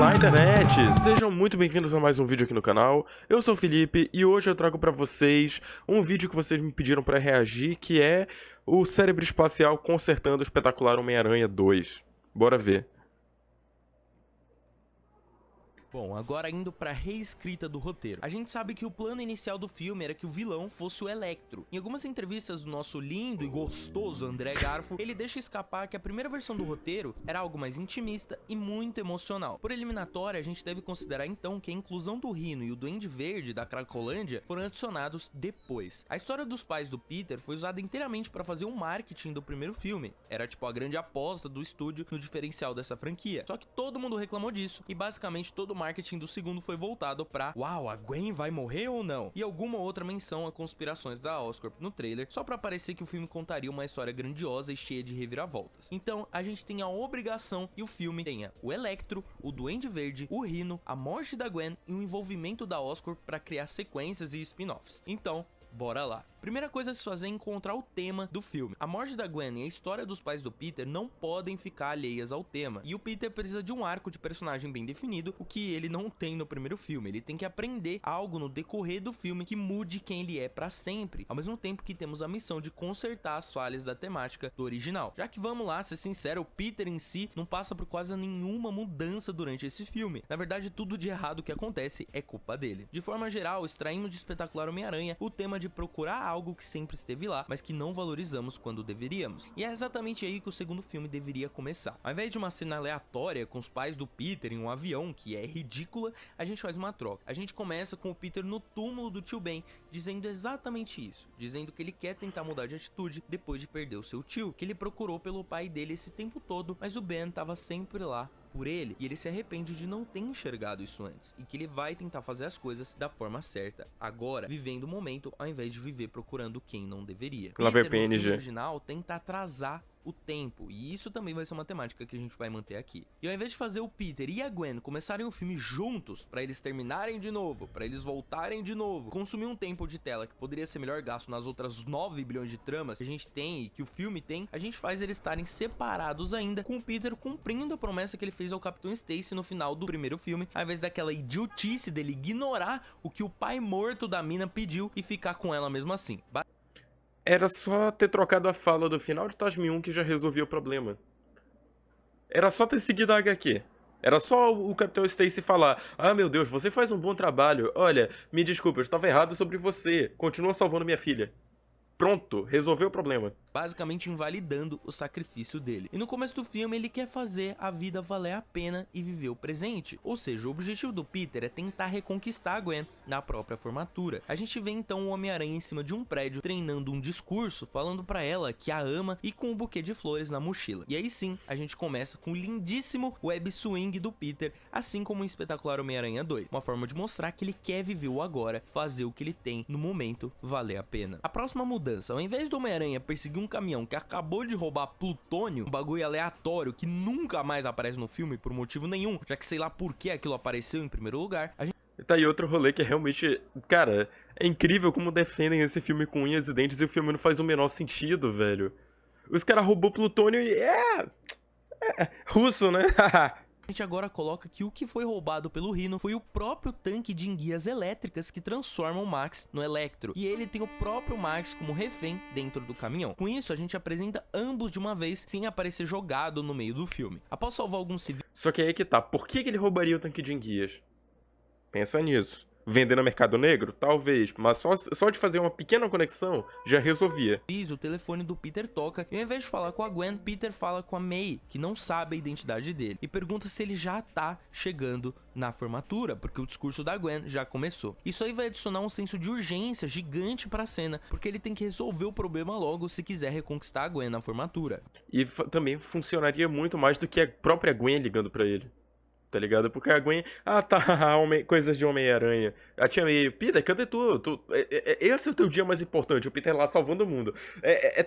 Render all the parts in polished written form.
Olá, internet! Sejam muito bem-vindos a mais um vídeo aqui no canal. Eu sou o Felipe e hoje eu trago pra vocês um vídeo que vocês me pediram pra reagir, que é o cérebro espacial consertando o espetacular Homem-Aranha 2. Bora ver. Bom, agora indo pra reescrita do roteiro. A gente sabe que o plano inicial do filme era que o vilão fosse o Electro. Em algumas entrevistas do nosso lindo e gostoso André Garfo, ele deixa escapar que a primeira versão do roteiro era algo mais intimista e muito emocional. Por eliminatória, a gente deve considerar então que a inclusão do Rhino e o Duende Verde da Cracolândia foram adicionados depois. A história dos pais do Peter foi usada inteiramente para fazer o marketing do primeiro filme. Era tipo a grande aposta do estúdio no diferencial dessa franquia. Só que todo mundo reclamou disso e basicamente todo o marketing do segundo foi voltado pra uau, a Gwen vai morrer ou não? E alguma outra menção a conspirações da Oscorp no trailer, só pra parecer que o filme contaria uma história grandiosa e cheia de reviravoltas. Então, a gente tem a obrigação que o filme tenha o Electro, o Duende Verde, o Rhino, a morte da Gwen e o envolvimento da Oscorp pra criar sequências e spin-offs. Então, bora lá. Primeira coisa a se fazer é encontrar o tema do filme. A morte da Gwen e a história dos pais do Peter não podem ficar alheias ao tema. E o Peter precisa de um arco de personagem bem definido, o que ele não tem no primeiro filme. Ele tem que aprender algo no decorrer do filme que mude quem ele é pra sempre. Ao mesmo tempo que temos a missão de consertar as falhas da temática do original. Já que vamos lá, ser sincero, o Peter em si não passa por quase nenhuma mudança durante esse filme. Na verdade, tudo de errado que acontece é culpa dele. De forma geral, extraímos de Espetacular Homem-Aranha o tema de procurar algo que sempre esteve lá, mas que não valorizamos quando deveríamos. E é exatamente aí que o segundo filme deveria começar. Ao invés de uma cena aleatória com os pais do Peter em um avião, que é ridícula, a gente faz uma troca. A gente começa com o Peter no túmulo do tio Ben, dizendo exatamente isso. Dizendo que ele quer tentar mudar de atitude depois de perder o seu tio, que ele procurou pelo pai dele esse tempo todo, mas o Ben estava sempre lá por ele, e ele se arrepende de não ter enxergado isso antes, e que ele vai tentar fazer as coisas da forma certa, agora, vivendo o momento, ao invés de viver procurando quem não deveria. Lá vai Peter, no PNG. filme original, tenta atrasar o tempo, e isso também vai ser uma temática que a gente vai manter aqui. E ao invés de fazer o Peter e a Gwen começarem o filme juntos, pra eles terminarem de novo, pra eles voltarem de novo, consumir um tempo de tela que poderia ser melhor gasto nas outras 9 bilhões de tramas que a gente tem e que o filme tem, a gente faz eles estarem separados ainda, com o Peter cumprindo a promessa que ele fez ao Capitão Stacy no final do primeiro filme, ao invés daquela idiotice dele ignorar o que o pai morto da mina pediu e ficar com ela mesmo assim. Era só ter trocado a fala do final de Tasmin que já resolvia o problema. Era só ter seguido a HQ. Era só o Capitão Stacy falar: ah, meu Deus, você faz um bom trabalho. Olha, me desculpa, eu estava errado sobre você. Continua salvando minha filha. Pronto, resolveu o problema. Basicamente invalidando o sacrifício dele. E no começo do filme ele quer fazer a vida valer a pena e viver o presente. Ou seja, o objetivo do Peter é tentar reconquistar a Gwen na própria formatura. A gente vê então o Homem-Aranha em cima de um prédio treinando um discurso, falando pra ela que a ama e com um buquê de flores na mochila. E aí sim, a gente começa com o lindíssimo web swing do Peter, assim como o Espetacular Homem-Aranha 2. Uma forma de mostrar que ele quer viver o agora, fazer o que ele tem no momento valer a pena. A próxima mudança, ao invés do Homem-Aranha perseguir um caminhão que acabou de roubar plutônio, um bagulho aleatório que nunca mais aparece no filme por motivo nenhum, já que sei lá por que aquilo apareceu em primeiro lugar, a gente... Tá aí outro rolê que é realmente... Cara, é incrível como defendem esse filme com unhas e dentes e o filme não faz o menor sentido, velho. Os caras roubou plutônio e... russo, né? A gente agora coloca que o que foi roubado pelo Rhino foi o próprio tanque de enguias elétricas que transformam o Max no Electro. E ele tem o próprio Max como refém dentro do caminhão. Com isso, a gente apresenta ambos de uma vez, sem aparecer jogado no meio do filme. Após salvar alguns civis... Só que aí que tá, por que ele roubaria o tanque de enguias? Pensa nisso. Vender no mercado negro? Talvez, mas só de fazer uma pequena conexão já resolvia. O telefone do Peter toca e ao invés de falar com a Gwen, Peter fala com a May, que não sabe a identidade dele, e pergunta se ele já tá chegando na formatura, porque o discurso da Gwen já começou. Isso aí vai adicionar um senso de urgência gigante pra cena, porque ele tem que resolver o problema logo se quiser reconquistar a Gwen na formatura. E também funcionaria muito mais do que a própria Gwen ligando pra ele. Tá ligado? Porque a Gwen... Ah, tá, coisas de Homem-Aranha. A tia May... Peter, cadê tu? Esse é o teu dia mais importante. O Peter lá salvando o mundo.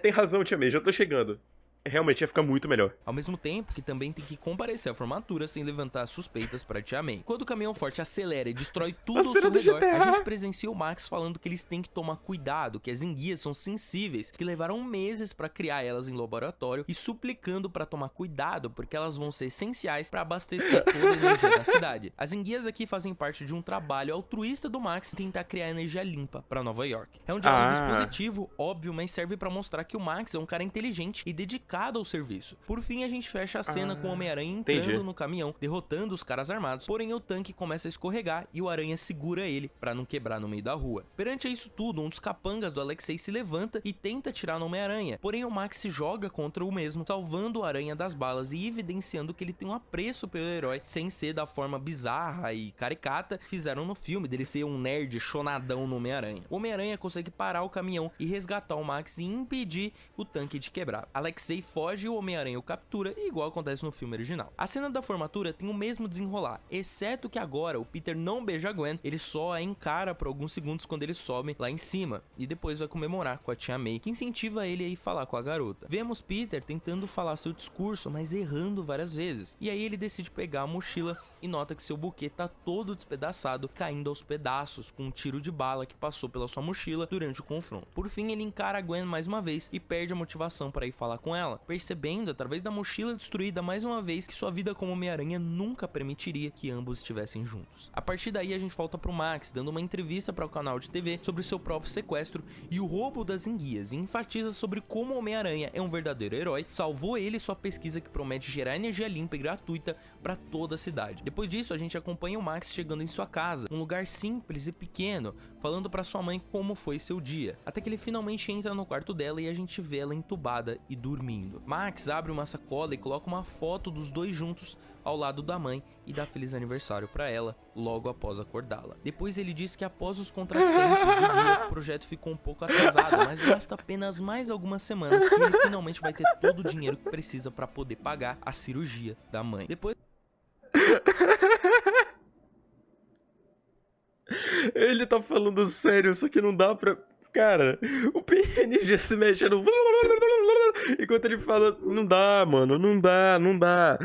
Tem razão, tia May, já tô chegando. realmente ia ficar muito melhor. Ao mesmo tempo que também tem que comparecer à formatura sem levantar suspeitas pra Tia May. Quando o caminhão forte acelera e destrói tudo ao seu redor, a gente presencia o Max falando que eles têm que tomar cuidado, que as enguias são sensíveis, que levaram meses pra criar elas em laboratório e suplicando pra tomar cuidado porque elas vão ser essenciais pra abastecer toda a energia da cidade. As enguias aqui fazem parte de um trabalho altruísta do Max em tentar criar energia limpa pra Nova York. É um diálogo positivo, óbvio, mas serve pra mostrar que o Max é um cara inteligente e dedicado ao serviço. Por fim, a gente fecha a cena com o Homem-Aranha entrando no caminhão, derrotando os caras armados, porém o tanque começa a escorregar e o Aranha segura ele pra não quebrar no meio da rua. Perante isso tudo, um dos capangas do Alexei se levanta e tenta atirar no Homem-Aranha, porém o Max se joga contra o mesmo, salvando o Aranha das balas e evidenciando que ele tem um apreço pelo herói, sem ser da forma bizarra e caricata que fizeram no filme, dele ser um nerd chonadão no Homem-Aranha. O Homem-Aranha consegue parar o caminhão e resgatar o Max e impedir o tanque de quebrar. Alexei foge e o Homem-Aranha o captura, igual acontece no filme original. A cena da formatura tem o mesmo desenrolar, exceto que agora o Peter não beija a Gwen, ele só a encara por alguns segundos quando ele sobe lá em cima, e depois vai comemorar com a Tia May, que incentiva ele a ir falar com a garota. Vemos Peter tentando falar seu discurso, mas errando várias vezes, e aí ele decide pegar a mochila e nota que seu buquê tá todo despedaçado, caindo aos pedaços com um tiro de bala que passou pela sua mochila durante o confronto. Por fim, ele encara a Gwen mais uma vez e perde a motivação para ir falar com ela, percebendo através da mochila destruída mais uma vez que sua vida como Homem-Aranha nunca permitiria que ambos estivessem juntos. A partir daí a gente volta pro Max, dando uma entrevista para o canal de TV sobre seu próprio sequestro e o roubo das enguias, e enfatiza sobre como o Homem-Aranha é um verdadeiro herói, salvou ele e sua pesquisa que promete gerar energia limpa e gratuita para toda a cidade. Depois disso, a gente acompanha o Max chegando em sua casa, um lugar simples e pequeno, falando para sua mãe como foi seu dia, até que ele finalmente entra no quarto dela e a gente vê ela entubada e dormindo. Max abre uma sacola e coloca uma foto dos dois juntos ao lado da mãe e dá feliz aniversário para ela logo após acordá-la. Depois ele diz que após os contratempos do dia, o projeto ficou um pouco atrasado, mas basta apenas mais algumas semanas que ele finalmente vai ter todo o dinheiro que precisa para poder pagar a cirurgia da mãe. Depois ele tá falando sério, só que não dá pra... Cara, o PNG se mexendo enquanto ele fala, não dá, mano, não dá.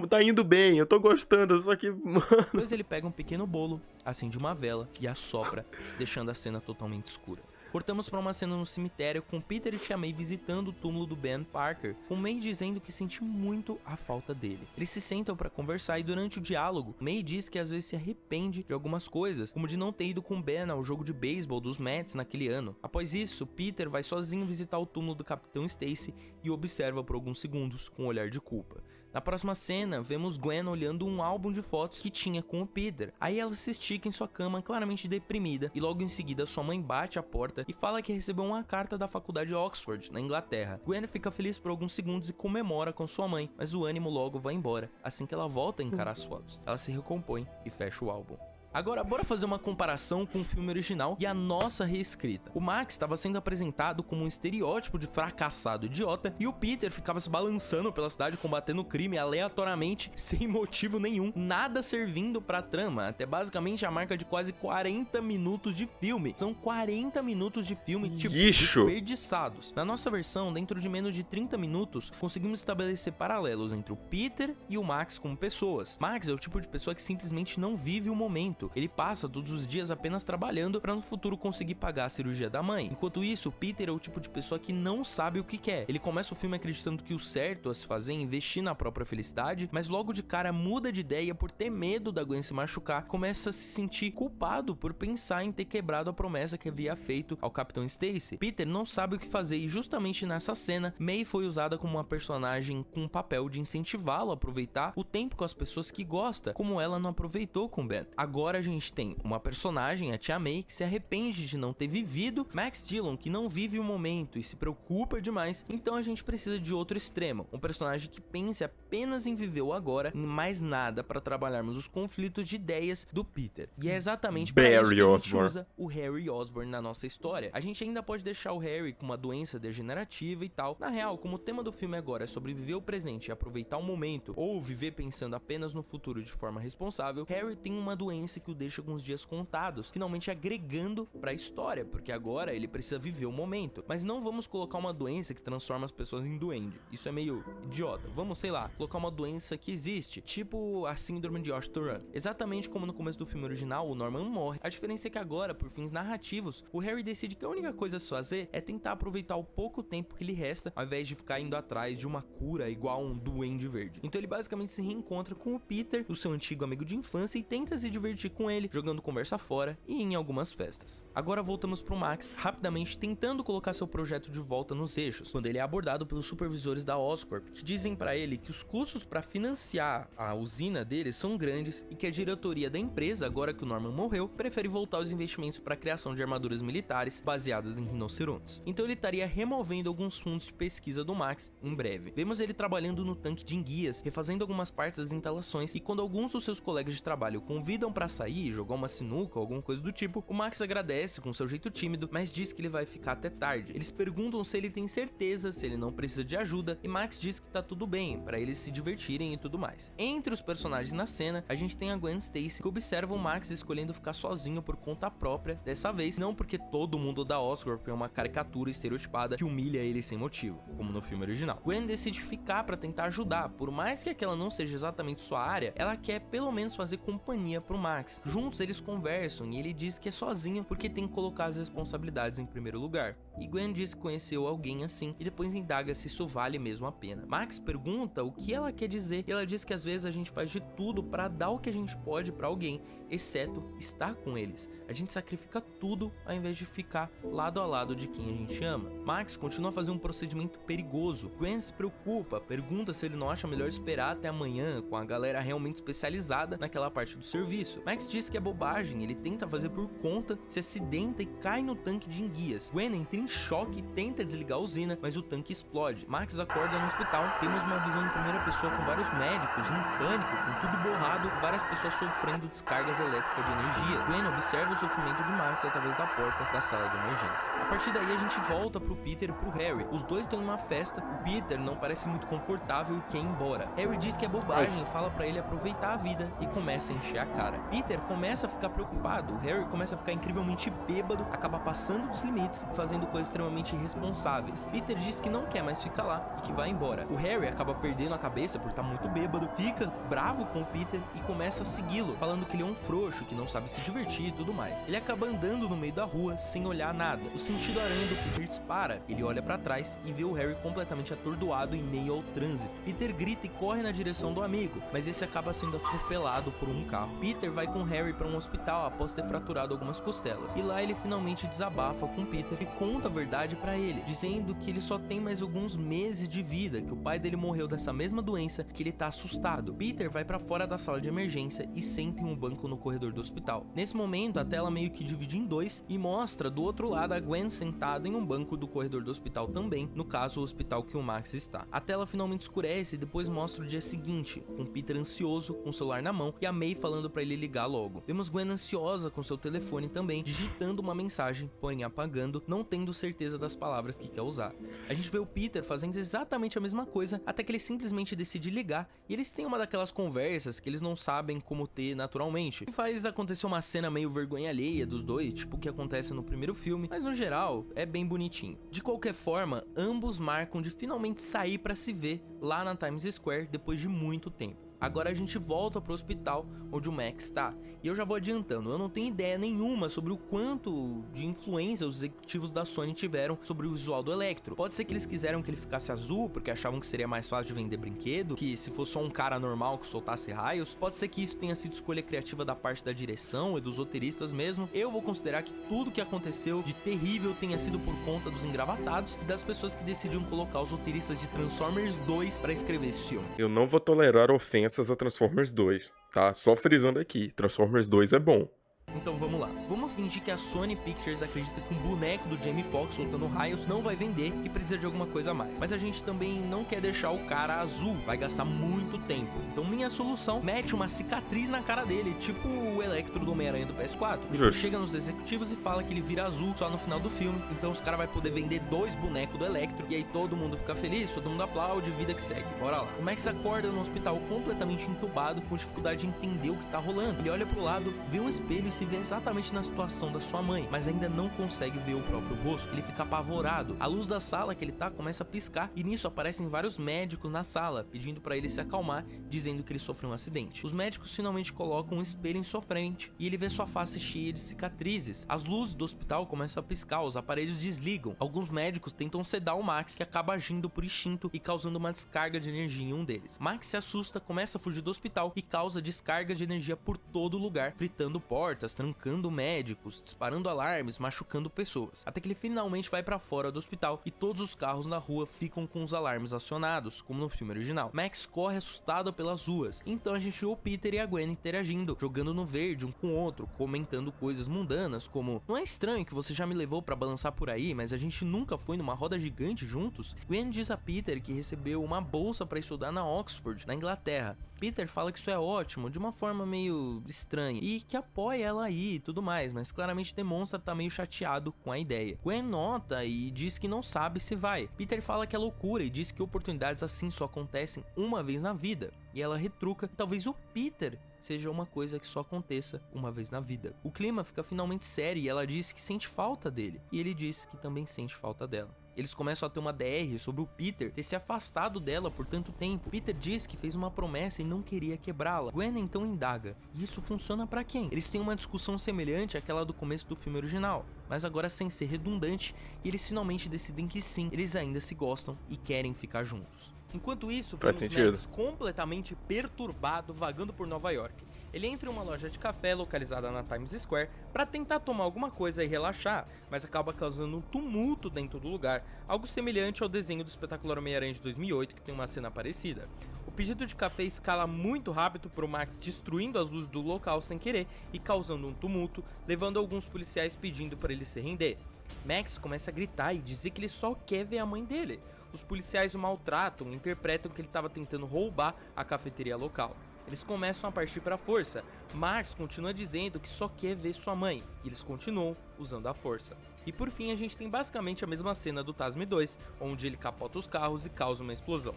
Tá indo bem, eu tô gostando, só que, mano... Depois ele pega um pequeno bolo, acende uma vela e assopra, deixando a cena totalmente escura. Cortamos para uma cena no cemitério com Peter e Tia May visitando o túmulo do Ben Parker, com May dizendo que sente muito a falta dele. Eles se sentam para conversar e durante o diálogo, May diz que às vezes se arrepende de algumas coisas, como de não ter ido com Ben ao jogo de beisebol dos Mets naquele ano. Após isso, Peter vai sozinho visitar o túmulo do Capitão Stacy e observa por alguns segundos com um olhar de culpa. Na próxima cena, vemos Gwen olhando um álbum de fotos que tinha com o Peter. Aí ela se estica em sua cama, claramente deprimida, e logo em seguida sua mãe bate a porta e fala que recebeu uma carta da faculdade de Oxford, na Inglaterra. Gwen fica feliz por alguns segundos e comemora com sua mãe, mas o ânimo logo vai embora, assim que ela volta a encarar as fotos. Ela se recompõe e fecha o álbum. Agora, bora fazer uma comparação com o filme original e a nossa reescrita. O Max estava sendo apresentado como um estereótipo de fracassado idiota e o Peter ficava se balançando pela cidade combatendo o crime aleatoriamente, sem motivo nenhum, nada servindo pra trama, até basicamente a marca de quase 40 minutos de filme. São 40 minutos de filme, tipo, desperdiçados. Na nossa versão, dentro de menos de 30 minutos, conseguimos estabelecer paralelos entre o Peter e o Max como pessoas. Max é o tipo de pessoa que simplesmente não vive o momento. Ele passa todos os dias apenas trabalhando para no futuro conseguir pagar a cirurgia da mãe. Enquanto isso, Peter é o tipo de pessoa que não sabe o que quer. Ele começa o filme acreditando que o certo a se fazer é investir na própria felicidade, mas logo de cara muda de ideia por ter medo da Gwen se machucar, começa a se sentir culpado por pensar em ter quebrado a promessa que havia feito ao Capitão Stacy. Peter não sabe o que fazer e justamente nessa cena, May foi usada como uma personagem com um papel de incentivá-lo a aproveitar o tempo com as pessoas que gosta, como ela não aproveitou com Ben. Agora a gente tem uma personagem, a Tia May, que se arrepende de não ter vivido, Max Dillon, que não vive o momento e se preocupa demais, então a gente precisa de outro extremo, um personagem que pense apenas em viver o agora, em mais nada para trabalharmos os conflitos de ideias do Peter. E é exatamente para isso que a gente usa o Harry Osborn na nossa história. A gente ainda pode deixar o Harry com uma doença degenerativa e tal. Na real, como o tema do filme agora é sobre viver o presente e aproveitar o momento, ou viver pensando apenas no futuro de forma responsável, Harry tem uma doença doença que o deixa com os dias contados, finalmente agregando pra história, porque agora ele precisa viver o momento. Mas não vamos colocar uma doença que transforma as pessoas em duende, isso é meio idiota. Vamos, sei lá, colocar uma doença que existe, tipo a síndrome de Osh-Turan. Exatamente como no começo do filme original, o Norman morre. A diferença é que agora, por fins narrativos, o Harry decide que a única coisa a se fazer é tentar aproveitar o pouco tempo que lhe resta, ao invés de ficar indo atrás de uma cura igual um duende verde. Então ele basicamente se reencontra com o Peter, o seu antigo amigo de infância, e tenta se divertir com ele, jogando conversa fora e em algumas festas. Agora voltamos pro Max, rapidamente tentando colocar seu projeto de volta nos eixos, quando ele é abordado pelos supervisores da Oscorp, que dizem pra ele que os custos para financiar a usina deles são grandes e que a diretoria da empresa, agora que o Norman morreu, prefere voltar os investimentos para a criação de armaduras militares baseadas em rinocerontes. Então ele estaria removendo alguns fundos de pesquisa do Max em breve. Vemos ele trabalhando no tanque de enguias, refazendo algumas partes das instalações, e quando alguns dos seus colegas de trabalho o convidam para sair, jogar uma sinuca ou alguma coisa do tipo, o Max agradece com seu jeito tímido, mas diz que ele vai ficar até tarde. Eles perguntam se ele tem certeza, se ele não precisa de ajuda, e Max diz que tá tudo bem, para eles se divertirem e tudo mais. Entre os personagens na cena, a gente tem a Gwen Stacy, que observa o Max escolhendo ficar sozinho por conta própria, dessa vez não porque todo mundo da Oscorp é uma caricatura estereotipada que humilha ele sem motivo, como no filme original. Gwen decide ficar para tentar ajudar, por mais que aquela não seja exatamente sua área, ela quer pelo menos fazer companhia pro Max. Juntos eles conversam e ele diz que é sozinho porque tem que colocar as responsabilidades em primeiro lugar. E Gwen diz que conheceu alguém assim e depois indaga se isso vale mesmo a pena. Max pergunta o que ela quer dizer e ela diz que às vezes a gente faz de tudo para dar o que a gente pode para alguém, exceto estar com eles. A gente sacrifica tudo ao invés de ficar lado a lado de quem a gente ama. Max continua a fazer um procedimento perigoso. Gwen se preocupa, pergunta se ele não acha melhor esperar até amanhã com a galera realmente especializada naquela parte do serviço. Max diz que é bobagem, ele tenta fazer por conta, se acidenta e cai no tanque de enguias. Gwen entra em choque e tenta desligar a usina, mas o tanque explode. Max acorda no hospital, temos uma visão em primeira pessoa com vários médicos em pânico, com tudo borrado e várias pessoas sofrendo descargas elétricas de energia. Gwen observa o sofrimento de Max através da porta da sala de emergência. A partir daí a gente volta pro Peter e pro Harry. Os dois estão em uma festa, o Peter não parece muito confortável e quer ir embora. Harry diz que é bobagem, fala pra ele aproveitar a vida e começa a encher a cara. Peter começa a ficar preocupado, o Harry começa a ficar incrivelmente bêbado, acaba passando dos limites e fazendo coisas extremamente irresponsáveis. Peter diz que não quer mais ficar lá e que vai embora. O Harry acaba perdendo a cabeça por estar muito bêbado, fica bravo com o Peter e começa a segui-lo, falando que ele é um frouxo, que não sabe se divertir e tudo mais. Ele acaba andando no meio da rua sem olhar nada. O sentido aranha do Peter dispara, ele olha pra trás e vê o Harry completamente atordoado em meio ao trânsito. Peter grita e corre na direção do amigo, mas esse acaba sendo atropelado por um carro. Peter vai com Harry para um hospital após ter fraturado algumas costelas, e lá ele finalmente desabafa com Peter e conta a verdade pra ele, dizendo que ele só tem mais alguns meses de vida, que o pai dele morreu dessa mesma doença, que ele tá assustado. Peter vai pra fora da sala de emergência e senta em um banco no corredor do hospital. Nesse momento a tela meio que divide em dois e mostra do outro lado a Gwen sentada em um banco do corredor do hospital também, no caso o hospital que o Max está. A tela finalmente escurece e depois mostra o dia seguinte, com Peter ansioso, com o celular na mão, e a May falando pra ele ligar logo. Vemos Gwen ansiosa com seu telefone também, digitando uma mensagem, porém apagando, não tendo certeza das palavras que quer usar. A gente vê o Peter fazendo exatamente a mesma coisa, até que ele simplesmente decide ligar, e eles têm uma daquelas conversas que eles não sabem como ter naturalmente, e faz acontecer uma cena meio vergonha alheia dos dois, tipo o que acontece no primeiro filme, mas no geral é bem bonitinho. De qualquer forma, ambos marcam de finalmente sair pra se ver lá na Times Square depois de muito tempo. Agora a gente volta pro hospital onde o Max está. E eu já vou adiantando, eu não tenho ideia nenhuma sobre o quanto de influência os executivos da Sony tiveram sobre o visual do Electro. Pode ser que eles quiseram que ele ficasse azul, porque achavam que seria mais fácil de vender brinquedo, que se fosse só um cara normal que soltasse raios. Pode ser que isso tenha sido escolha criativa da parte da direção e dos roteiristas mesmo. Eu vou considerar que tudo que aconteceu de terrível tenha sido por conta dos engravatados e das pessoas que decidiram colocar os roteiristas de Transformers 2 para escrever esse filme. Eu não vou tolerar ofensas a Transformers 2, tá? Só frisando aqui, Transformers 2 é bom. Então vamos lá. Vamos fingir que a Sony Pictures acredita que um boneco do Jamie Foxx soltando raios não vai vender, que precisa de alguma coisa a mais. Mas a gente também não quer deixar o cara azul, vai gastar muito tempo. Então minha solução, mete uma cicatriz na cara dele, tipo o Electro do Homem-Aranha do PS4. Justo. Chega nos executivos e fala que ele vira azul só no final do filme. Então os caras vão poder vender 2 bonecos do Electro. E aí todo mundo fica feliz, todo mundo aplaude, vida que segue. Bora lá. O Max acorda no hospital completamente entubado, com dificuldade de entender o que tá rolando. Ele olha pro lado, vê um espelho e se vê exatamente na situação da sua mãe, mas ainda não consegue ver o próprio rosto. Ele fica apavorado. A luz da sala que ele tá começa a piscar e nisso aparecem vários médicos na sala, pedindo pra ele se acalmar, dizendo que ele sofreu um acidente. Os médicos finalmente colocam um espelho em sua frente e ele vê sua face cheia de cicatrizes. As luzes do hospital começam a piscar, os aparelhos desligam. Alguns médicos tentam sedar o Max, que acaba agindo por instinto e causando uma descarga de energia em um deles. Max se assusta, começa a fugir do hospital e causa descarga de energia por todo lugar, fritando portas, trancando médicos, disparando alarmes, machucando pessoas. Até que ele finalmente vai pra fora do hospital e todos os carros na rua ficam com os alarmes acionados, como no filme original. Max corre assustado pelas ruas. Então a gente vê o Peter e a Gwen interagindo, jogando no verde um com o outro, comentando coisas mundanas como: não é estranho que você já me levou pra balançar por aí, mas a gente nunca foi numa roda gigante juntos? Gwen diz a Peter que recebeu uma bolsa pra estudar na Oxford, na Inglaterra. Peter fala que isso é ótimo, de uma forma meio estranha, e que apoia ela aí e tudo mais, mas claramente demonstra estar meio chateado com a ideia. Gwen nota e diz que não sabe se vai. Peter fala que é loucura e diz que oportunidades assim só acontecem uma vez na vida. E ela retruca que talvez o Peter seja uma coisa que só aconteça uma vez na vida. O clima fica finalmente sério e ela diz que sente falta dele, e ele diz que também sente falta dela. Eles começam a ter uma DR sobre o Peter ter se afastado dela por tanto tempo. Peter diz que fez uma promessa e não queria quebrá-la. Gwen então indaga: e isso funciona pra quem? Eles têm uma discussão semelhante àquela do começo do filme original, mas agora sem ser redundante, e eles finalmente decidem que sim, eles ainda se gostam e querem ficar juntos. Enquanto isso, vemos Max completamente perturbado vagando por Nova York. Ele entra em uma loja de café localizada na Times Square para tentar tomar alguma coisa e relaxar, mas acaba causando um tumulto dentro do lugar, algo semelhante ao desenho do espetacular Homem-Aranha de 2008, que tem uma cena parecida. O pedido de café escala muito rápido para o Max, destruindo as luzes do local sem querer e causando um tumulto, levando alguns policiais pedindo para ele se render. Max começa a gritar e dizer que ele só quer ver a mãe dele. Os policiais o maltratam e interpretam que ele estava tentando roubar a cafeteria local. Eles começam a partir para a força. Max continua dizendo que só quer ver sua mãe, e eles continuam usando a força. E por fim a gente tem basicamente a mesma cena do TASM 2, onde ele capota os carros e causa uma explosão.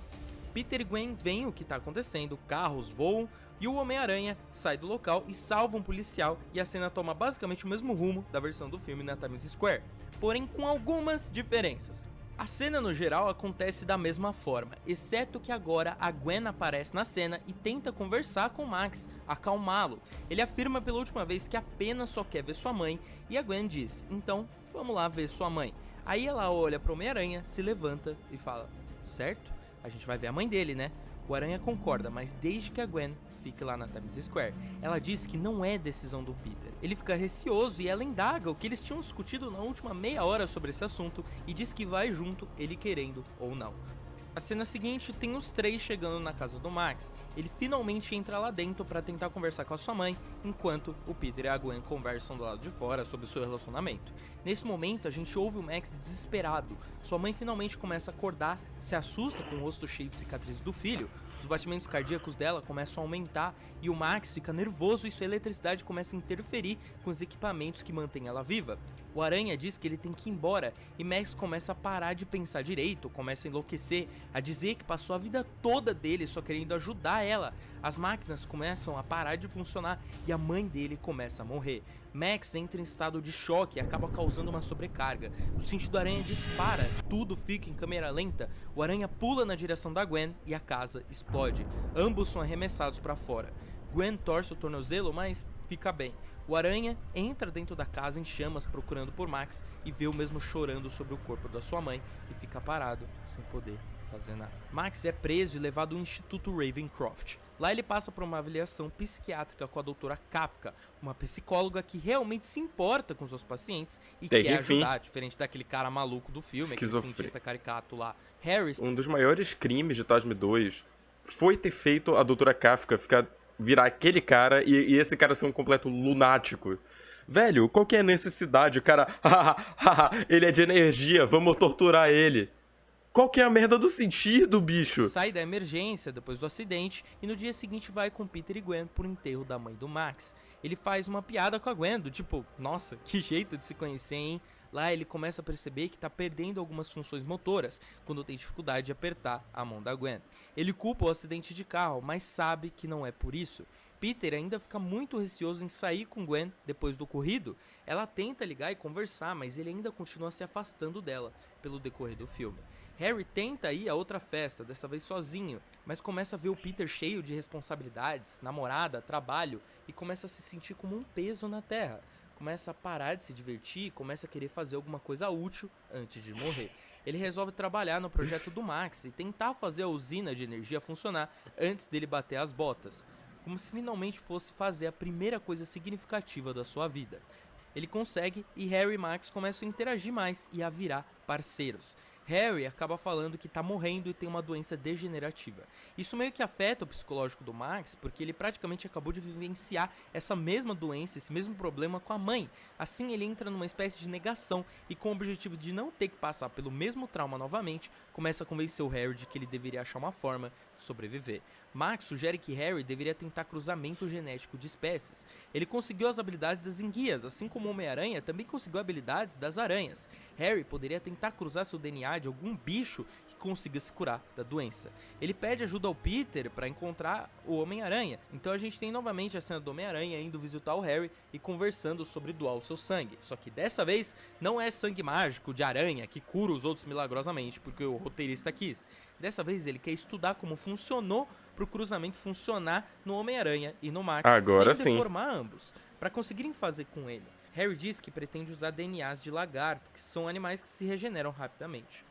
Peter e Gwen veem o que está acontecendo, carros voam, e o Homem-Aranha sai do local e salva um policial, e a cena toma basicamente o mesmo rumo da versão do filme na Times Square, porém com algumas diferenças. A cena no geral acontece da mesma forma, exceto que agora a Gwen aparece na cena e tenta conversar com o Max, acalmá-lo. Ele afirma pela última vez que apenas só quer ver sua mãe e a Gwen diz: então vamos lá ver sua mãe. Aí ela olha pro Homem-Aranha, se levanta e fala: certo? A gente vai ver a mãe dele, né? O Aranha concorda, mas desde que a Gwen fique lá na Times Square. Ela diz que não é decisão do Peter. Ele fica receoso e ela indaga o que eles tinham discutido na última meia hora sobre esse assunto e diz que vai junto, ele querendo ou não. A cena seguinte tem os três chegando na casa do Max. Ele finalmente entra lá dentro para tentar conversar com a sua mãe, enquanto o Peter e a Gwen conversam do lado de fora sobre o seu relacionamento. Nesse momento a gente ouve o Max desesperado. Sua mãe finalmente começa a acordar, se assusta com o rosto cheio de cicatrizes do filho, os batimentos cardíacos dela começam a aumentar e o Max fica nervoso e sua eletricidade começa a interferir com os equipamentos que mantêm ela viva. O Aranha diz que ele tem que ir embora e Max começa a parar de pensar direito, começa a enlouquecer, a dizer que passou a vida toda dele só querendo ajudar ela. As máquinas começam a parar de funcionar e a mãe dele começa a morrer. Max entra em estado de choque e acaba causando uma sobrecarga. O cinto do Aranha dispara, tudo fica em câmera lenta. O Aranha pula na direção da Gwen e a casa explode. Ambos são arremessados para fora. Gwen torce o tornozelo, mas fica bem. O Aranha entra dentro da casa em chamas procurando por Max e vê o mesmo chorando sobre o corpo da sua mãe e fica parado, sem poder fazer nada. Max é preso e levado ao Instituto Ravencroft. Lá ele passa por uma avaliação psiquiátrica com a doutora Kafka, uma psicóloga que realmente se importa com os seus pacientes e quer ajudar, diferente daquele cara maluco do filme, aquele cientista caricato lá. Harris... Um dos maiores crimes de TASM 2 foi ter feito a doutora Kafka virar aquele cara e esse cara ser um completo lunático. Velho, qual que é a necessidade? O cara, ele é de energia, vamos torturar ele. Qual que é a merda do sentido, bicho? Sai da emergência depois do acidente e no dia seguinte vai com Peter e Gwen pro enterro da mãe do Max. Ele faz uma piada com a Gwen, do tipo, nossa, que jeito de se conhecer, hein? Lá ele começa a perceber que tá perdendo algumas funções motoras quando tem dificuldade de apertar a mão da Gwen. Ele culpa o acidente de carro, mas sabe que não é por isso. Peter ainda fica muito receoso em sair com Gwen depois do ocorrido. Ela tenta ligar e conversar, mas ele ainda continua se afastando dela pelo decorrer do filme. Harry tenta ir a outra festa, dessa vez sozinho, mas começa a ver o Peter cheio de responsabilidades, namorada, trabalho, e começa a se sentir como um peso na Terra. Começa a parar de se divertir, começa a querer fazer alguma coisa útil antes de morrer. Ele resolve trabalhar no projeto do Max e tentar fazer a usina de energia funcionar antes dele bater as botas, como se finalmente fosse fazer a primeira coisa significativa da sua vida. Ele consegue e Harry e Max começam a interagir mais e a virar parceiros. Harry acaba falando que tá morrendo e tem uma doença degenerativa. Isso meio que afeta o psicológico do Max, porque ele praticamente acabou de vivenciar essa mesma doença, esse mesmo problema com a mãe. Assim ele entra numa espécie de negação e, com o objetivo de não ter que passar pelo mesmo trauma novamente, começa a convencer o Harry de que ele deveria achar uma forma de sobreviver. Max sugere que Harry deveria tentar cruzamento genético de espécies. Ele conseguiu as habilidades das enguias, assim como o Homem-Aranha também conseguiu habilidades das aranhas. Harry poderia tentar cruzar seu DNA de algum bicho que consiga se curar da doença. Ele pede ajuda ao Peter para encontrar o Homem-Aranha. Então a gente tem novamente a cena do Homem-Aranha indo visitar o Harry e conversando sobre doar o seu sangue. Só que dessa vez não é sangue mágico de aranha que cura os outros milagrosamente, porque o roteirista quis. Dessa vez ele quer estudar como funcionou para o cruzamento funcionar no Homem-Aranha e no Max, Agora sem sim. deformar ambos, para conseguirem fazer com ele. Harry diz que pretende usar DNAs de lagarto, que são animais que se regeneram rapidamente.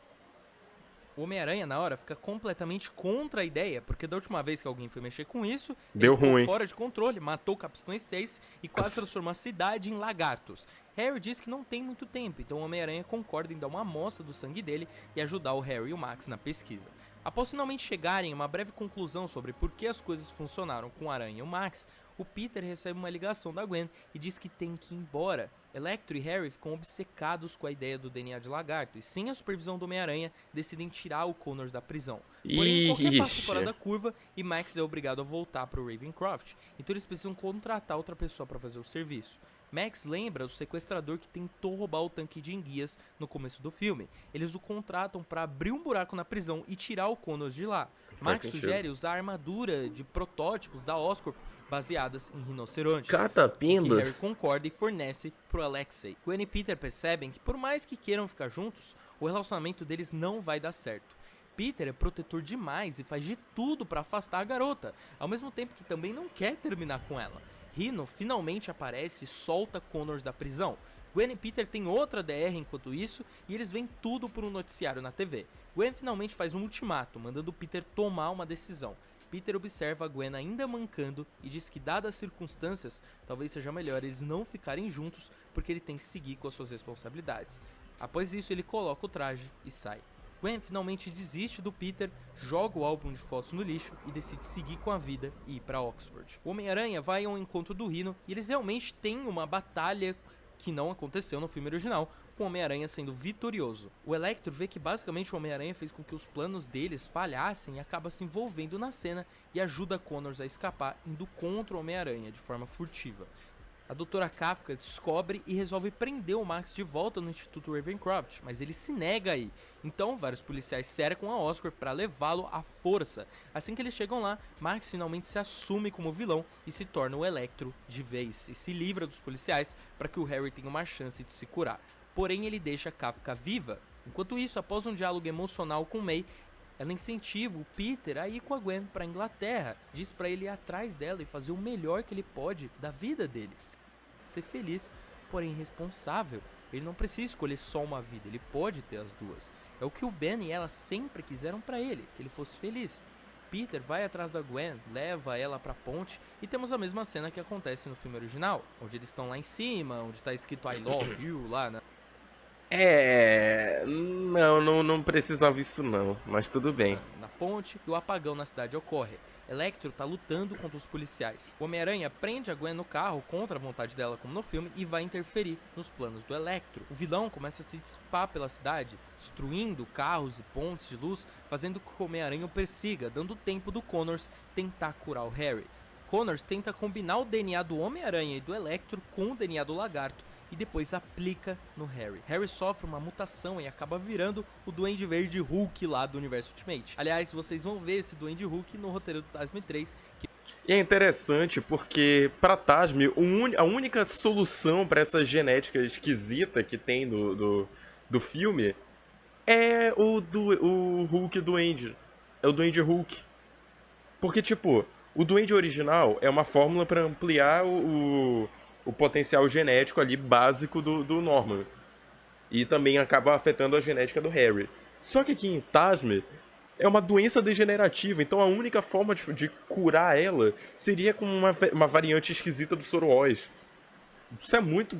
O Homem-Aranha, na hora, fica completamente contra a ideia, porque da última vez que alguém foi mexer com isso, Deu ele ficou ruim. fora de controle, matou o Capitão Stacy e quase transformou a cidade em lagartos. Harry diz que não tem muito tempo, então o Homem-Aranha concorda em dar uma amostra do sangue dele e ajudar o Harry e o Max na pesquisa. Após finalmente chegarem a uma breve conclusão sobre por que as coisas funcionaram com o Aranha e o Max, o Peter recebe uma ligação da Gwen e diz que tem que ir embora. Electro e Harry ficam obcecados com a ideia do DNA de lagarto e, sem a supervisão do Homem-Aranha, decidem tirar o Connors da prisão. Porém, qualquer passo fora da curva e Max é obrigado a voltar para o Ravencroft, então eles precisam contratar outra pessoa para fazer o serviço. Max lembra o sequestrador que tentou roubar o tanque de enguias no começo do filme. Eles o contratam para abrir um buraco na prisão e tirar o Connors de lá. Max sugere usar a armadura de protótipos da Oscorp baseadas em rinocerontes. Catapimbas. Que Harry concorda e fornece pro Alexei. Gwen e Peter percebem que por mais que queiram ficar juntos, o relacionamento deles não vai dar certo. Peter é protetor demais e faz de tudo para afastar a garota, ao mesmo tempo que também não quer terminar com ela. Rino finalmente aparece e solta Connors da prisão. Gwen e Peter têm outra DR enquanto isso, e eles veem tudo por um noticiário na TV. Gwen finalmente faz um ultimato, mandando Peter tomar uma decisão. Peter observa a Gwen ainda mancando e diz que, dadas as circunstâncias, talvez seja melhor eles não ficarem juntos, porque ele tem que seguir com as suas responsabilidades. Após isso, ele coloca o traje e sai. Gwen finalmente desiste do Peter, joga o álbum de fotos no lixo e decide seguir com a vida e ir para Oxford. O Homem-Aranha vai ao encontro do Rino e eles realmente têm uma batalha que não aconteceu no filme original, com o Homem-Aranha sendo vitorioso. O Electro vê que basicamente o Homem-Aranha fez com que os planos deles falhassem e acaba se envolvendo na cena e ajuda Connors a escapar, indo contra o Homem-Aranha de forma furtiva. A doutora Kafka descobre e resolve prender o Max de volta no Instituto Ravencroft, mas ele se nega aí. Então, vários policiais cercam a Oscorp para levá-lo à força. Assim que eles chegam lá, Max finalmente se assume como vilão e se torna o Electro de vez, e se livra dos policiais para que o Harry tenha uma chance de se curar. Porém, ele deixa Kafka viva. Enquanto isso, após um diálogo emocional com May, ela incentiva o Peter a ir com a Gwen para a Inglaterra. Diz para ele ir atrás dela e fazer o melhor que ele pode da vida dele. Ser feliz, porém responsável. Ele não precisa escolher só uma vida, ele pode ter as duas. É o que o Ben e ela sempre quiseram para ele, que ele fosse feliz. Peter vai atrás da Gwen, leva ela pra ponte e temos a mesma cena que acontece no filme original, onde eles estão lá em cima, onde tá escrito I love you lá, né? Não precisava isso não, mas tudo bem. Na ponte, e o apagão na cidade ocorre. Electro tá lutando contra os policiais. O Homem-Aranha prende a Gwen no carro contra a vontade dela, como no filme, e vai interferir nos planos do Electro. O vilão começa a se dissipar pela cidade, destruindo carros e pontes de luz, fazendo com que o Homem-Aranha o persiga, dando tempo do Connors tentar curar o Harry. Connors tenta combinar o DNA do Homem-Aranha e do Electro com o DNA do Lagarto e depois aplica no Harry. Harry sofre uma mutação e acaba virando o Duende Verde Hulk lá do universo Ultimate. Aliás, vocês vão ver esse Duende Hulk no roteiro do TASM 3. E é interessante porque, pra TASM, a única solução pra essa genética esquisita que tem do filme é o Hulk Duende. É o Duende Hulk. Porque, tipo, o Duende original é uma fórmula pra ampliar o potencial genético ali básico do Norman. E também acaba afetando a genética do Harry. Só que aqui em TASM é uma doença degenerativa, então a única forma de curar ela seria com uma variante esquisita do Soroós. Isso é muito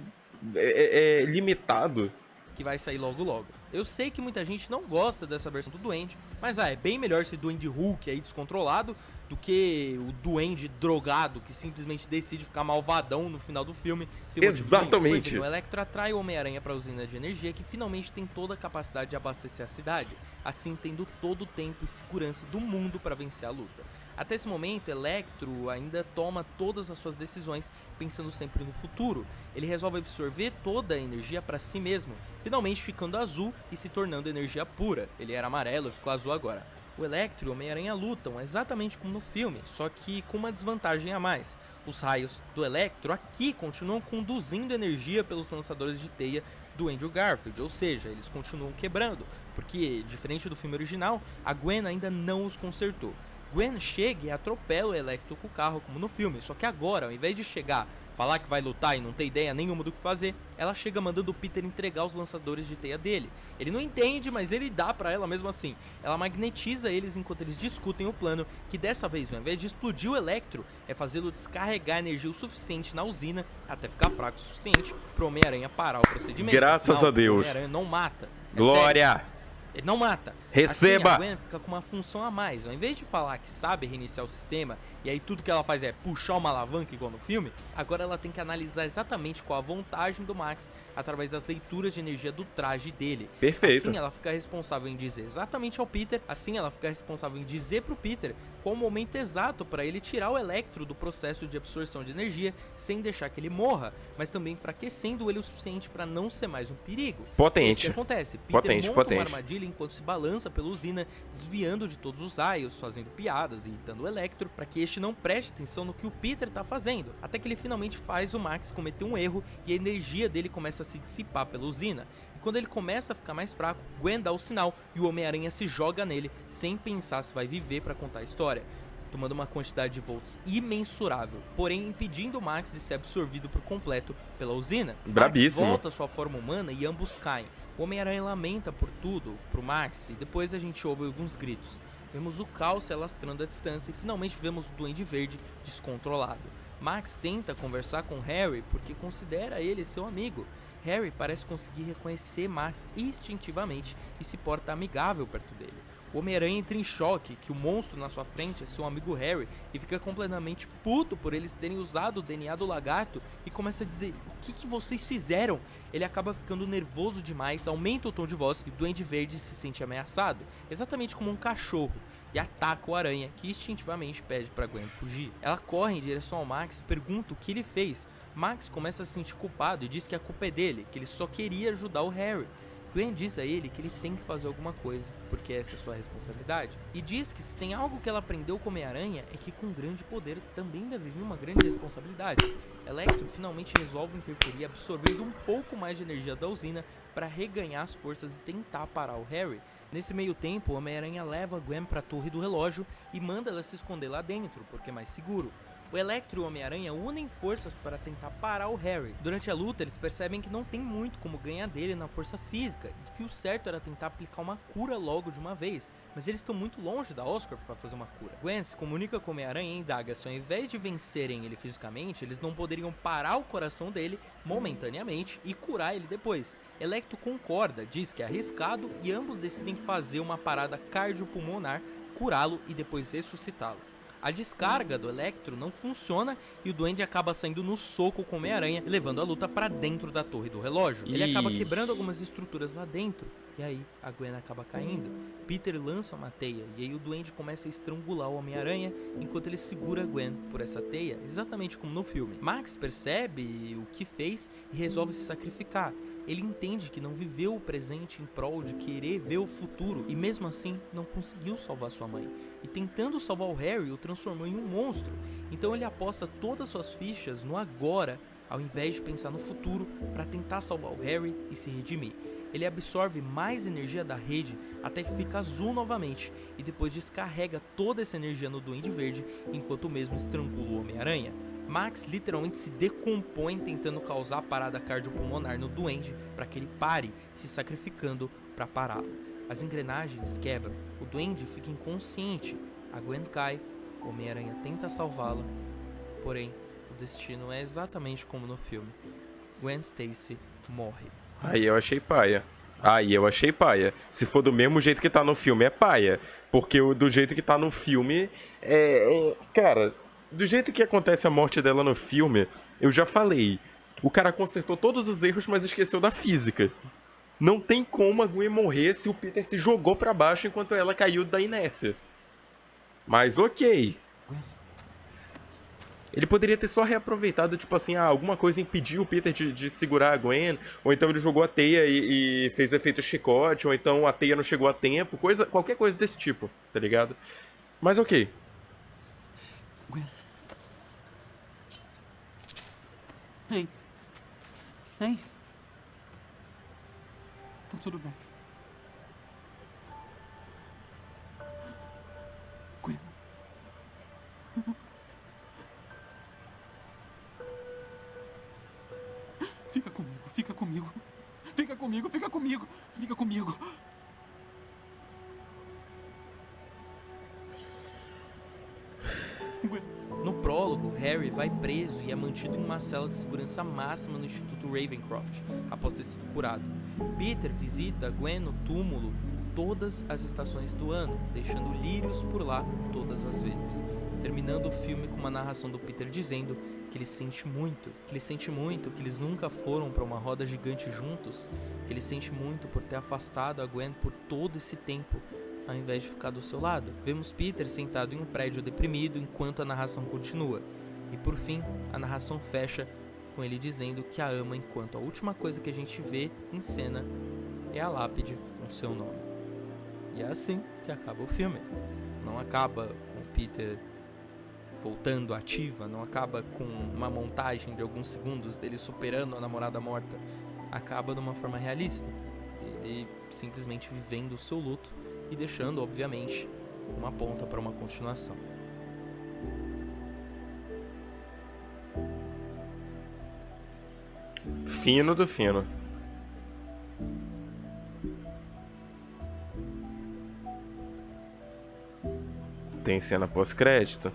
limitado. Que vai sair logo logo. Eu sei que muita gente não gosta dessa versão do Duende, mas é bem melhor esse Duende Hulk aí descontrolado do que o Duende drogado que simplesmente decide ficar malvadão no final do filme. Exatamente. O Electro atrai o Homem-Aranha para a usina de energia que finalmente tem toda a capacidade de abastecer a cidade, assim tendo todo o tempo e segurança do mundo para vencer a luta. Até esse momento, Electro ainda toma todas as suas decisões pensando sempre no futuro. Ele resolve absorver toda a energia para si mesmo, finalmente ficando azul e se tornando energia pura. Ele era amarelo e ficou azul agora. O Electro e o Homem-Aranha lutam exatamente como no filme, só que com uma desvantagem a mais. Os raios do Electro aqui continuam conduzindo energia pelos lançadores de teia do Andrew Garfield, ou seja, eles continuam quebrando, porque, diferente do filme original, a Gwen ainda não os consertou. Gwen chega e atropela o Electro com o carro, como no filme, só que agora, ao invés de chegar, falar que vai lutar e não ter ideia nenhuma do que fazer, ela chega mandando o Peter entregar os lançadores de teia dele. Ele não entende, mas ele dá pra ela mesmo assim. Ela magnetiza eles enquanto eles discutem o plano, que dessa vez, ao invés de explodir o Electro, é fazê-lo descarregar energia o suficiente na usina, até ficar fraco o suficiente pro Homem-Aranha parar o procedimento. Graças a Deus. O Homem-Aranha não mata. Glória! Sério. Ele não mata. Receba! Assim, a Gwen fica com uma função a mais. Ao invés de falar que sabe reiniciar o sistema, e aí tudo que ela faz é puxar uma alavanca igual no filme, agora ela tem que analisar exatamente qual a vantagem do Max através das leituras de energia do traje dele. Perfeito. Assim ela fica responsável em dizer exatamente ao Peter, assim ela fica responsável em dizer pro Peter qual o momento exato para ele tirar o Electro do processo de absorção de energia sem deixar que ele morra, mas também enfraquecendo ele o suficiente para não ser mais um perigo. Potente. O que acontece? Peter Potente, monta potente. uma armadilha enquanto se balança pela usina, desviando de todos os raios, fazendo piadas e irritando o Electro para que este não preste atenção no que o Peter tá fazendo, até que ele finalmente faz o Max cometer um erro e a energia dele começa a se dissipar pela usina. E quando ele começa a ficar mais fraco, Gwen dá o sinal e o Homem-Aranha se joga nele, sem pensar se vai viver para contar a história, tomando uma quantidade de volts imensurável, porém impedindo o Max de ser absorvido por completo pela usina. Brabíssimo. Max volta à sua forma humana e ambos caem. O Homem-Aranha lamenta por tudo pro Max e depois a gente ouve alguns gritos. Vemos o caos se alastrando à distância e finalmente vemos o Duende Verde descontrolado. Max tenta conversar com Harry porque considera ele seu amigo. Harry parece conseguir reconhecer Max instintivamente e se porta amigável perto dele. O Homem-Aranha entra em choque que o monstro na sua frente é seu amigo Harry e fica completamente puto por eles terem usado o DNA do lagarto e começa a dizer: o que vocês fizeram? Ele acaba ficando nervoso demais, aumenta o tom de voz e o Duende Verde se sente ameaçado, exatamente como um cachorro, e ataca o Aranha, que instintivamente pede para Gwen fugir. Ela corre em direção ao Max e pergunta o que ele fez. Max começa a se sentir culpado e diz que a culpa é dele, que ele só queria ajudar o Harry. Gwen diz a ele que ele tem que fazer alguma coisa, porque essa é sua responsabilidade. E diz que se tem algo que ela aprendeu com Homem-Aranha é que com grande poder também deve vir uma grande responsabilidade. Electro finalmente resolve interferir, absorvendo um pouco mais de energia da usina para reganhar as forças e tentar parar o Harry. Nesse meio tempo, o Homem-Aranha leva a Gwen para a torre do relógio e manda ela se esconder lá dentro, porque é mais seguro. O Electro e o Homem-Aranha unem forças para tentar parar o Harry. Durante a luta, eles percebem que não tem muito como ganhar dele na força física e que o certo era tentar aplicar uma cura logo de uma vez, mas eles estão muito longe da Oscorp para fazer uma cura. Gwen se comunica com o Homem-Aranha e indaga se ao invés de vencerem ele fisicamente, eles não poderiam parar o coração dele momentaneamente e curar ele depois. Electro concorda, diz que é arriscado e ambos decidem fazer uma parada cardiopulmonar, curá-lo e depois ressuscitá-lo. A descarga do Electro não funciona e o Duende acaba saindo no soco com o Homem-Aranha, levando a luta pra dentro da torre do relógio. Ele acaba quebrando algumas estruturas lá dentro, e aí a Gwen acaba caindo. Peter lança uma teia, e aí o Duende começa a estrangular o Homem-Aranha, enquanto ele segura a Gwen por essa teia, exatamente como no filme. Max percebe o que fez e resolve se sacrificar. Ele entende que não viveu o presente em prol de querer ver o futuro e mesmo assim não conseguiu salvar sua mãe. E tentando salvar o Harry, o transformou em um monstro. Então ele aposta todas suas fichas no agora, ao invés de pensar no futuro, para tentar salvar o Harry e se redimir. Ele absorve mais energia da rede até que fica azul novamente e depois descarrega toda essa energia no Duende Verde enquanto o mesmo estrangula o Homem-Aranha. Max literalmente se decompõe tentando causar parada cardiopulmonar no Duende para que ele pare, se sacrificando para pará-lo. As engrenagens quebram, o Duende fica inconsciente, a Gwen cai, o Homem-Aranha tenta salvá-la, porém o destino é exatamente como no filme. Gwen Stacy morre. Aí eu achei paia. Se for do mesmo jeito que tá no filme, é paia. Porque do jeito que tá no filme, cara, do jeito que acontece a morte dela no filme, eu já falei. O cara consertou todos os erros, mas esqueceu da física. Não tem como a Gwen morrer se o Peter se jogou pra baixo enquanto ela caiu da inércia. Mas ok. Ele poderia ter só reaproveitado, tipo assim, alguma coisa impediu o Peter de segurar a Gwen, ou então ele jogou a teia e fez o efeito chicote, ou então a teia não chegou a tempo, qualquer coisa desse tipo, tá ligado? Mas ok. Gwen. Ei. Ei. Tá tudo bem. Gwen. Fica comigo, fica comigo. Fica comigo, fica comigo. Fica comigo. Gwen. No prólogo, Harry vai preso e é mantido em uma cela de segurança máxima no Instituto Ravencroft, após ter sido curado. Peter visita Gwen no túmulo todas as estações do ano, deixando lírios por lá todas as vezes. Terminando o filme com uma narração do Peter dizendo que ele sente muito, que eles nunca foram para uma roda gigante juntos, que ele sente muito por ter afastado a Gwen por todo esse tempo, ao invés de ficar do seu lado. Vemos Peter sentado em um prédio deprimido enquanto a narração continua. E por fim, a narração fecha com ele dizendo que a ama enquanto a última coisa que a gente vê em cena é a lápide com seu nome. E é assim que acaba o filme. Não acaba com Peter voltando ativa, não acaba com uma montagem de alguns segundos dele superando a namorada morta. Acaba de uma forma realista, dele simplesmente vivendo o seu luto e deixando, obviamente, uma ponta para uma continuação. Fino do fino. Tem cena pós-crédito?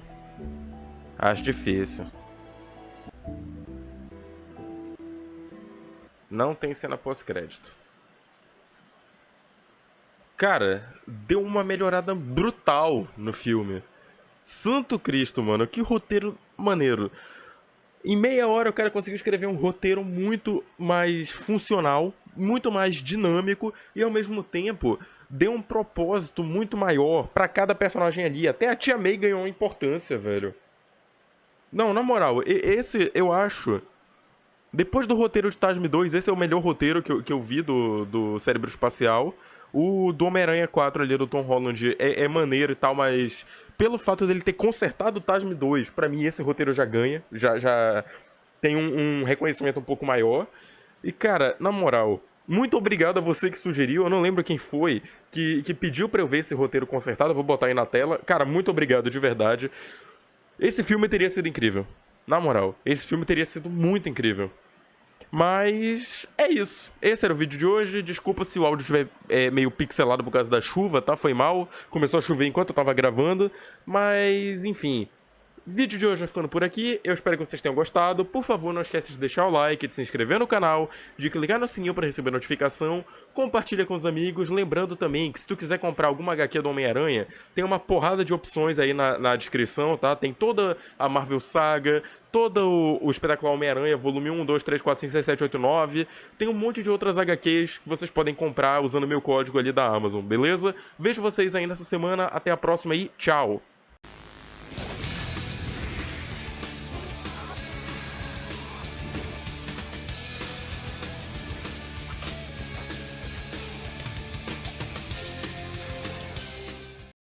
Acho difícil. Não tem cena pós-crédito. Cara, deu uma melhorada brutal no filme. Santo Cristo, mano, que roteiro maneiro. Em meia hora o cara conseguiu escrever um roteiro muito mais funcional, muito mais dinâmico e ao mesmo tempo deu um propósito muito maior pra cada personagem ali. Até a Tia May ganhou importância, velho. Não, na moral, esse eu acho... Depois do roteiro de Tasme 2, esse é o melhor roteiro que eu vi do Cérebro Espacial. O do Homem-Aranha 4 ali, do Tom Holland, é maneiro e tal, mas pelo fato dele ter consertado o Tasme 2, pra mim esse roteiro já ganha, já tem um reconhecimento um pouco maior. E cara, na moral, muito obrigado a você que sugeriu, eu não lembro quem foi, que pediu pra eu ver esse roteiro consertado, eu vou botar aí na tela. Cara, muito obrigado de verdade. Esse filme teria sido incrível, na moral, esse filme teria sido muito incrível. Mas é isso. Esse era o vídeo de hoje. Desculpa se o áudio estiver meio pixelado por causa da chuva, tá? Foi mal. Começou a chover enquanto eu tava gravando. Mas, enfim. Vídeo de hoje vai ficando por aqui, eu espero que vocês tenham gostado. Por favor, não esquece de deixar o like, de se inscrever no canal, de clicar no sininho para receber notificação, compartilha com os amigos. Lembrando também que se tu quiser comprar alguma HQ do Homem-Aranha, tem uma porrada de opções aí na descrição, tá? Tem toda a Marvel Saga, todo o Espetacular Homem-Aranha, volume 1, 2, 3, 4, 5, 6, 7, 8, 9. Tem um monte de outras HQs que vocês podem comprar usando meu código ali da Amazon, beleza? Vejo vocês aí nessa semana, até a próxima e tchau!